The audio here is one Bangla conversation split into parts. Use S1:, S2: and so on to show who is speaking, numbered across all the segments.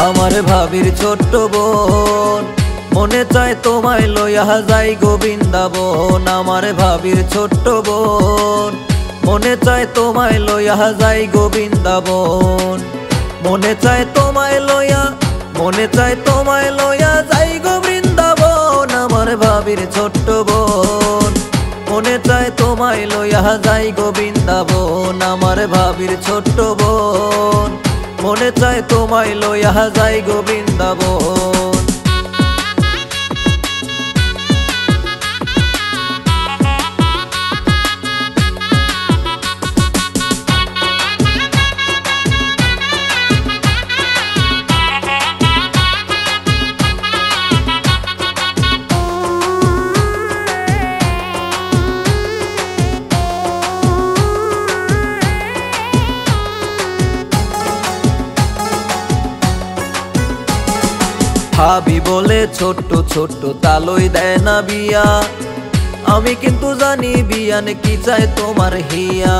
S1: আমার ভাবির ছোট্ট বোন, মনে চায় তোমায় লইয়া যাই গো বৃন্দাবন। আমার ভাবির ছোট্ট বোন, মনে চায় তোমায় লইয়া যাই গো বৃন্দাবন। মনে চায় তোমায় লইয়া, মনে চায় তোমায় লইয়া যাই গো বৃন্দাবন। আমার ভাবির ছোট্ট বোন, মনে চায় তোমায় লইয়া যাই গো বৃন্দাবন। আমার ভাবির ছোট্ট বোন, মনে চায় তোমায় লইয়া যাই গো বৃন্দাবন। ভাবি বলে ছোট্ট ছোট্ট তালই দেয় না বিয়া, আমি কিন্তু জানি বিয়ান কি চায় তোমার হিয়া।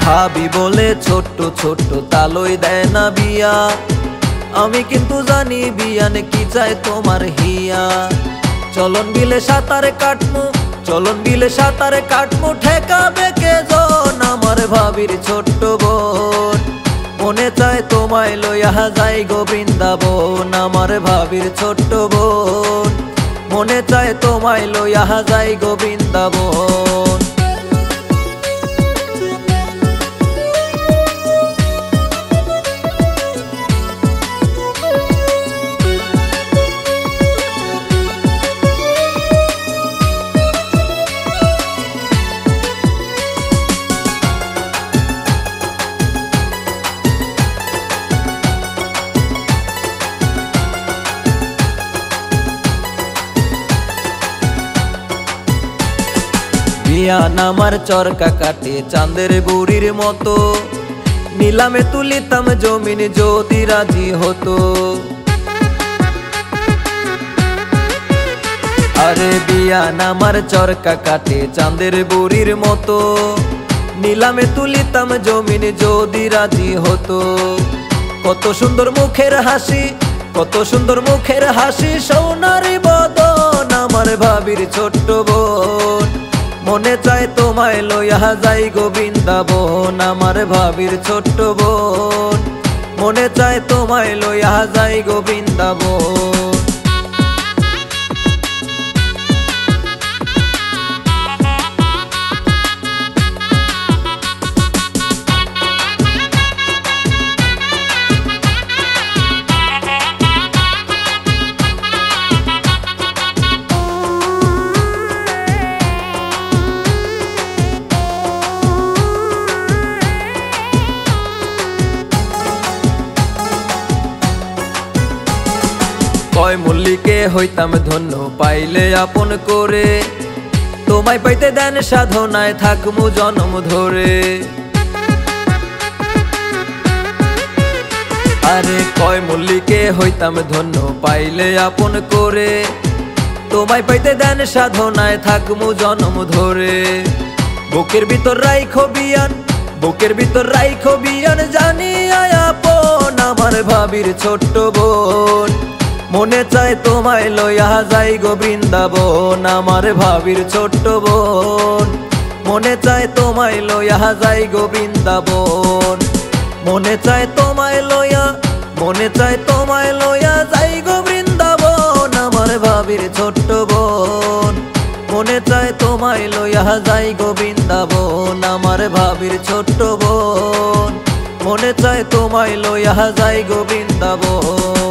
S1: ভাবি বলে ছোট্ট ছোট্ট তালই দেয় না বিয়া, আমি কিন্তু জানি বিয়ান কি চায় তোমার হিয়া। চলন বিলে সাঁতারে কাটমু, চলন বিলে সাঁতারে কাটমু, ঠেকাবে কে জন। আমার ভাবির ছোট্ট বোন, মনে চায় তোমায় লইয়া যাই গো বৃন্দাবন। আমার ভাবির ছোট্ট বোন, মনে চায় তোমায় লইয়া যাই গো বৃন্দাবন। বিয়ান আমার চরকা কাটে চাঁদের বুড়ির মতো, নিলামে তুলিতাম জমিন যদি রাজি হতো। আরে বিয়ান আমার চরকা কাটে চাঁদের বুড়ির মতো, নিলামে তুলিতাম জমিন যদি রাজি হতো। কত সুন্দর মুখের হাসি, কত সুন্দর মুখের হাসি, সোনারি বদন। আমার ভাবির ছোট্ট বোন, মনে চায় তোমায় লইয়া যাই গো বৃন্দাবন। আমার ভাবির ছোট্ট বোন, মনে চায় তোমায় লইয়া যাই গো বৃন্দাবন। কয় মল্লিকে হইতাম ধন্য পাইলে আপন করে, তোমায় পাইতে দেন সাধনায় থাকমু জনম ধরে। আরে কয় মল্লিকে হইতাম ধন্য পাইলে আপন করে, তোমায় পাইতে দেন সাধনায় থাকমু জনম ধরে। বুকের ভিতর রাইখো বিয়ান, বুকের ভিতর রাইখো বিয়ান, জানি আপন। আমার ভাবির ছোট্ট বোন, মনে চায় তোমায় লইয়া যাই গো বৃন্দাবন। আমার ভাবির ছোট্ট বোন, মনে চায় তোমায় লইয়া যাই গো বৃন্দাবন। মনে চায় তোমায় লইয়া, মনে চায় তোমায় লইয়া যাই গো বৃন্দাবন। আমার ভাবির ছোট্ট বোন, মনে চায় তোমায় লইয়া যাই গো বৃন্দাবন। আমার ভাবির ছোট্ট বোন, মনে চায় তোমায় লইয়া যাই গো বৃন্দাবন।